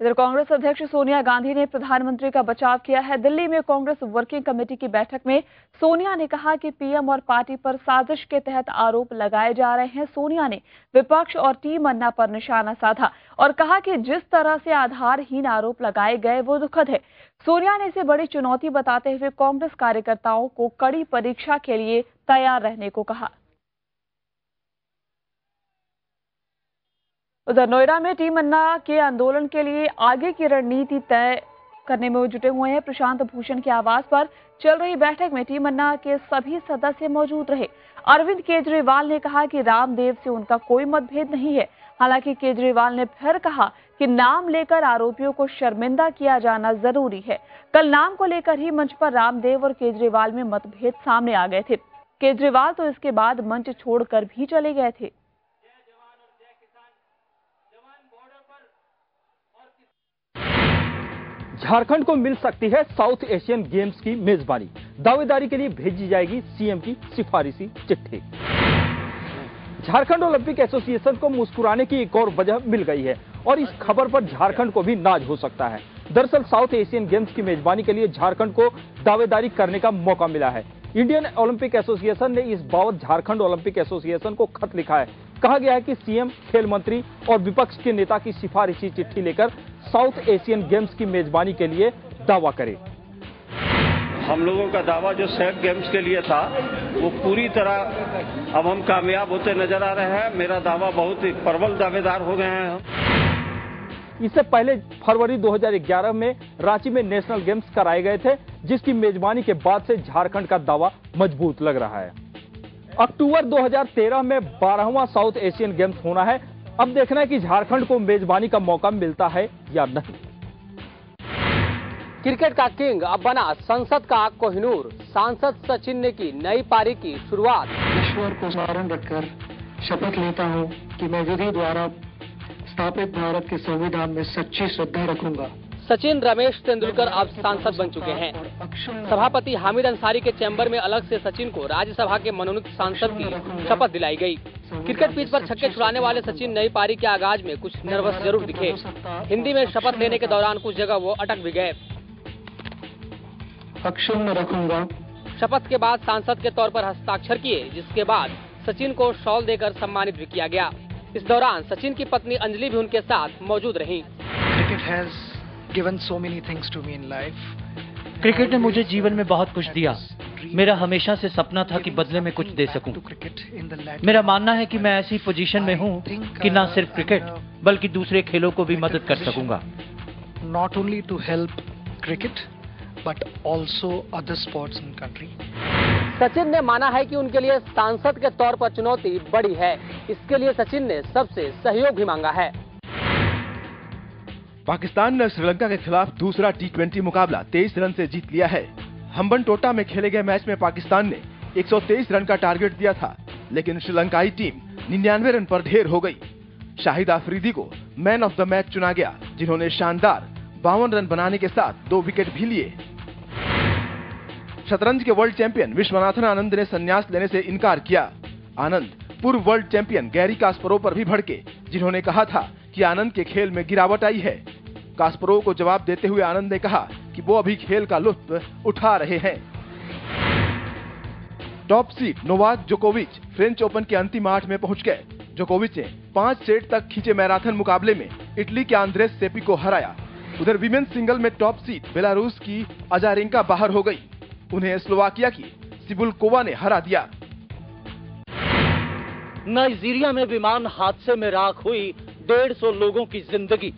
इधर कांग्रेस अध्यक्ष सोनिया गांधी ने प्रधानमंत्री का बचाव किया है। दिल्ली में कांग्रेस वर्किंग कमेटी की बैठक में सोनिया ने कहा कि पीएम और पार्टी पर साजिश के तहत आरोप लगाए जा रहे हैं। सोनिया ने विपक्ष और टीम अन्ना पर निशाना साधा और कहा कि जिस तरह से आधारहीन आरोप लगाए गए वो दुखद है। सोनिया ने इसे बड़ी चुनौती बताते हुए कांग्रेस कार्यकर्ताओं को कड़ी परीक्षा के लिए तैयार रहने को कहा। उधर नोएडा में टीम अन्ना के आंदोलन के लिए आगे की रणनीति तय करने में जुटे हुए हैं। प्रशांत भूषण के आवास पर चल रही बैठक में टीम अन्ना के सभी सदस्य मौजूद रहे। अरविंद केजरीवाल ने कहा कि रामदेव से उनका कोई मतभेद नहीं है। हालांकि केजरीवाल ने फिर कहा कि नाम लेकर आरोपियों को शर्मिंदा किया जाना जरूरी है। कल नाम को लेकर ही मंच पर रामदेव और केजरीवाल में मतभेद सामने आ गए थे। केजरीवाल तो इसके बाद मंच छोड़कर भी चले गए थे। झारखंड को मिल सकती है साउथ एशियन गेम्स की मेजबानी। दावेदारी के लिए भेजी जाएगी सीएम की सिफारिशी चिट्ठी। झारखंड ओलंपिक एसोसिएशन को मुस्कुराने की एक और वजह मिल गई है और इस खबर पर झारखंड को भी नाज हो सकता है। दरअसल साउथ एशियन गेम्स की मेजबानी के लिए झारखंड को दावेदारी करने का मौका मिला है। इंडियन ओलंपिक एसोसिएशन ने इस बाबत झारखंड ओलंपिक एसोसिएशन को खत लिखा है। कहा गया है कि सीएम, खेल मंत्री और विपक्ष के नेता की सिफारिशी चिट्ठी लेकर साउथ एशियन गेम्स की मेजबानी के लिए दावा करे। हम लोगों का दावा जो सैफ गेम्स के लिए था वो पूरी तरह अब हम कामयाब होते नजर आ रहे हैं। मेरा दावा बहुत ही प्रबल दावेदार हो गए हैं। इससे पहले फरवरी 2011 में रांची में नेशनल गेम्स कराए गए थे, जिसकी मेजबानी के बाद से झारखंड का दावा मजबूत लग रहा है। अक्टूबर 2013 में 12वां साउथ एशियन गेम्स होना है। अब देखना है कि झारखंड को मेजबानी का मौका मिलता है या नहीं। क्रिकेट का किंग अब बना संसद का कोहिनूर। सांसद सचिन ने की नई पारी की शुरुआत। ईश्वर को स्मरण रखकर शपथ लेता हूं कि मैं विधि द्वारा स्थापित भारत के संविधान में सच्ची श्रद्धा रखूंगा। सचिन रमेश तेंदुलकर अब सांसद बन चुके हैं। सभापति हामिद अंसारी के चैम्बर में अलग से सचिन को राज्यसभा के मनोनीत सांसद की शपथ दिलाई गई। क्रिकेट पिच पर छक्के छुड़ाने वाले सचिन नई पारी के आगाज में कुछ नर्वस जरूर दिखे। हिंदी में शपथ लेने के दौरान कुछ जगह वो अटक भी गए। अक्षुण्ण रखूंगा। शपथ के बाद सांसद के तौर पर हस्ताक्षर किए, जिसके बाद सचिन को शॉल देकर सम्मानित भी किया गया। इस दौरान सचिन की पत्नी अंजलि भी उनके साथ मौजूद रहीं। Cricket has given so many things to me in life. Cricket ने मुझे जीवन में बहुत कुछ दिया। मेरा हमेशा से सपना था कि बदले में कुछ दे सकूं। मेरा मानना है कि मैं ऐसी पोजीशन में हूं कि न सिर्फ क्रिकेट बल्कि दूसरे खेलों को भी मदद कर सकूंगा। Not only to help cricket but also other sports in country. Sachin ने माना है कि उनके लिए सांसद के तौर पर चुनौती बड़ी है। इसके लिए सचिन ने सबसे सहयोग भी मांगा है। पाकिस्तान ने श्रीलंका के खिलाफ दूसरा T20 मुकाबला 23 रन से जीत लिया है। हम्बनटोटा में खेले गए मैच में पाकिस्तान ने 123 रन का टारगेट दिया था, लेकिन श्रीलंकाई टीम 99 रन पर ढेर हो गई। शाहिद आफरीदी को मैन ऑफ द मैच चुना गया, जिन्होंने शानदार 52 रन बनाने के साथ 2 विकेट भी लिए। शतरंज के वर्ल्ड चैंपियन विश्वनाथन आनंद ने संन्यास लेने से इनकार किया। आनंद पूर्व वर्ल्ड चैंपियन गैरी कास्परोव पर भी भड़के, जिन्होंने कहा था कि आनंद के खेल में गिरावट आई है। कास्परोव को जवाब देते हुए आनंद ने कहा कि वो अभी खेल का लुत्फ उठा रहे हैं। टॉप सीड नोवाक जोकोविच फ्रेंच ओपन के अंतिम 8 में पहुंच गए। जोकोविच ने 5 सेट तक खींचे मैराथन मुकाबले में इटली के आंद्रेस सेपी को हराया। उधर विमेन्स सिंगल में टॉप सीड बेलारूस की अजारेंका बाहर हो गई। उन्हें स्लोवाकिया की सिबुलकोवा ने हरा दिया। नाइजीरिया में विमान हादसे में राख हुई 150 लोगों की जिंदगी।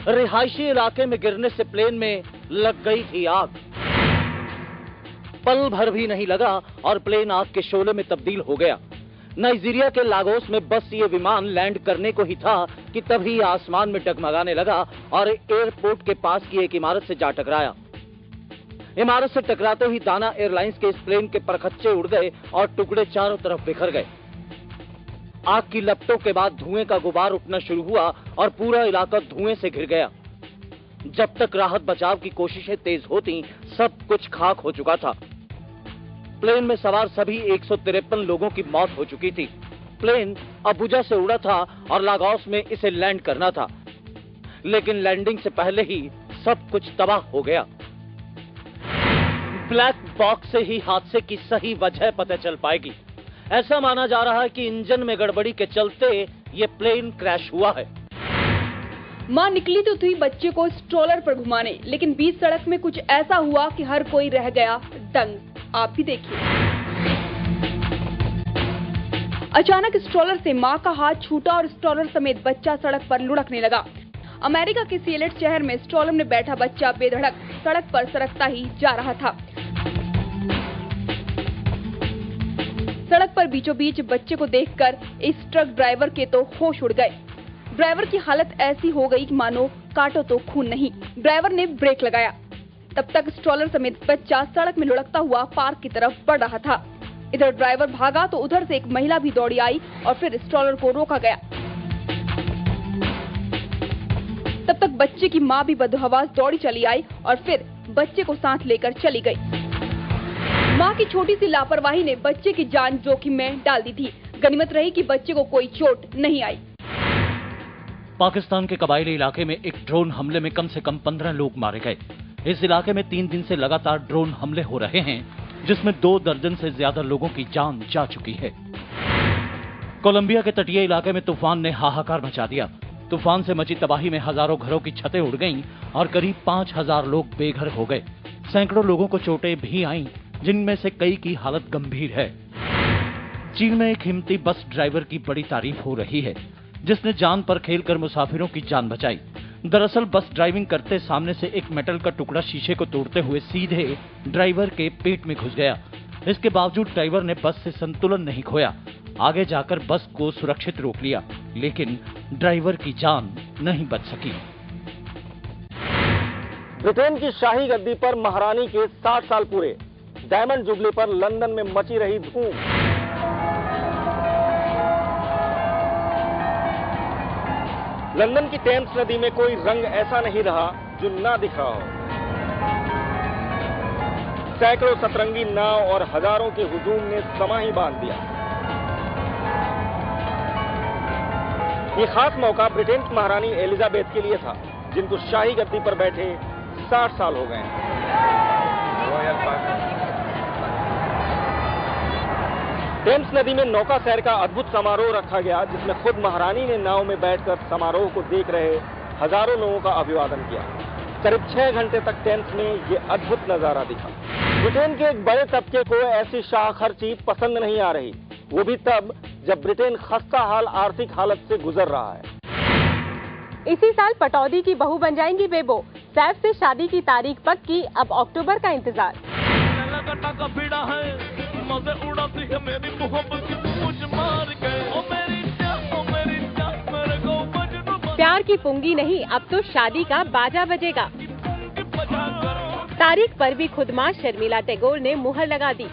रिहायशी इलाके में गिरने से प्लेन में लग गई थी आग। पल भर भी नहीं लगा और प्लेन आग के शोले में तब्दील हो गया। नाइजीरिया के लागोस में बस ये विमान लैंड करने को ही था कि तभी आसमान में डगमगाने लगा और एयरपोर्ट के पास की एक इमारत से जा टकराया। इमारत से टकराते ही दाना एयरलाइंस के इस प्लेन के परखच्चे उड़ गए और टुकड़े चारों तरफ बिखर गए। आग की लपटों के बाद धुएं का गुबार उठना शुरू हुआ और पूरा इलाका धुएं से घिर गया। जब तक राहत बचाव की कोशिशें तेज होती, सब कुछ खाक हो चुका था। प्लेन में सवार सभी 153 लोगों की मौत हो चुकी थी। प्लेन अबुजा से उड़ा था और लागोस में इसे लैंड करना था। लेकिन लैंडिंग से पहले ही सब कुछ तबाह हो गया। ब्लैक बॉक्स से ही हादसे की सही वजह पता चल पाएगी। ऐसा माना जा रहा है कि इंजन में गड़बड़ी के चलते ये प्लेन क्रैश हुआ है। मां निकली तो थी बच्चे को स्ट्रोलर पर घुमाने, लेकिन बीच सड़क में कुछ ऐसा हुआ कि हर कोई रह गया दंग। आप भी देखिए। अचानक स्ट्रोलर से मां का हाथ छूटा और स्ट्रोलर समेत बच्चा सड़क पर लुढ़कने लगा। अमेरिका के सिएलेट शहर में स्ट्रोलर में बैठा बच्चा बेधड़क सड़क पर सरकता ही जा रहा था। सड़क पर बीचों बीच बच्चे को देखकर इस ट्रक ड्राइवर के तो होश उड़ गए। ड्राइवर की हालत ऐसी हो गई कि मानो काटो तो खून नहीं। ड्राइवर ने ब्रेक लगाया। तब तक स्ट्रोलर समेत बच्चा सड़क में लुढ़कता हुआ पार्क की तरफ बढ़ रहा था। इधर ड्राइवर भागा तो उधर से एक महिला भी दौड़ी आई और फिर स्ट्रोलर को रोका गया। तब तक बच्चे की मां भी बदहवास दौड़ी चली आई और फिर बच्चे को साथ लेकर चली गई। मां की छोटी सी लापरवाही ने बच्चे की जान जोखिम में डाल दी थी। गनीमत रही कि बच्चे को कोई चोट नहीं आई। पाकिस्तान के कबायली इलाके में एक ड्रोन हमले में कम से कम 15 लोग मारे गए। इस इलाके में 3 दिन से लगातार ड्रोन हमले हो रहे हैं, जिसमें 2 दर्जन से ज्यादा लोगों की जान जा चुकी है। कोलंबिया के तटीय इलाके में तूफान ने हाहाकार मचा दिया। तूफान से मची तबाही में हजारों घरों की छतें उड़ गईं और करीब 5000 लोग बेघर हो गए। सैकड़ों लोगों को चोटें भी आईं, जिनमें से कई की हालत गंभीर है। चीन में एक हिम्मती बस ड्राइवर की बड़ी तारीफ हो रही है, जिसने जान पर खेलकर मुसाफिरों की जान बचाई। दरअसल बस ड्राइविंग करते सामने से एक मेटल का टुकड़ा शीशे को तोड़ते हुए सीधे ड्राइवर के पेट में घुस गया। इसके बावजूद ड्राइवर ने बस से संतुलन नहीं खोया। आगे जाकर बस को सुरक्षित रोक लिया, लेकिन ड्राइवर की जान नहीं बच सकी। ब्रिटेन की शाही गद्दी पर महारानी के 60 साल पूरे। डायमंड जुबली पर लंदन में मची रही धूम। लंदन की टेम्स नदी में कोई रंग ऐसा नहीं रहा जो ना दिख रहा हो। सैकड़ों सतरंगी नाव और हजारों के हुजूम ने समा ही बांध दिया। ये खास मौका ब्रिटेन की महारानी एलिजाबेथ के लिए था, जिनको शाही गद्दी पर बैठे 60 साल हो गए। टेम्स नदी में नौका सैर का अद्भुत समारोह रखा गया, जिसमें खुद महारानी ने नाव में बैठकर समारोह को देख रहे हजारों लोगों का अभिवादन किया। करीब 6 घंटे तक टेम्स में ये अद्भुत नजारा दिखा। ब्रिटेन के एक बड़े तबके को ऐसी शाह खर्ची पसंद नहीं आ रही, वो भी तब जब ब्रिटेन खस्ता हाल आर्थिक हालत से गुजर रहा है। इसी साल पटौदी की बहू बन जाएंगी बेबो। सैफ से शादी की तारीख पक्की, अब अक्टूबर का इंतजार। प्यार की पुंगी नहीं, अब तो शादी का बाजा बजेगा। तारीख पर भी खुद मां शर्मिला टैगोर ने मुहर लगा दी।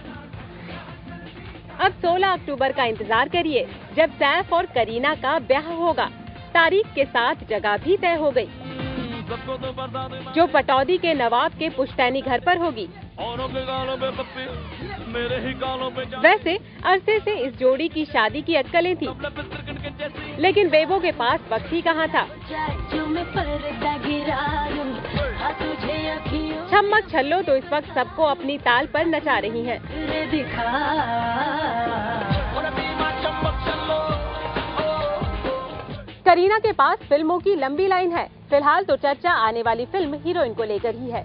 अब 16 अक्टूबर का इंतजार करिए, जब सैफ और करीना का ब्याह होगा। तारीख के साथ जगह भी तय हो गई, जो पटौदी के नवाब के पुश्तैनी घर पर होगी। वैसे अरसे से इस जोड़ी की शादी की अटकलें थी, लेकिन बेबो के पास वक्त ही कहाँ था। छम्मक छल्लो तो इस वक्त सबको अपनी ताल पर नचा रही हैं। करीना के पास फिल्मों की लंबी लाइन है। फिलहाल तो चर्चा आने वाली फिल्म हीरोइन को लेकर ही है।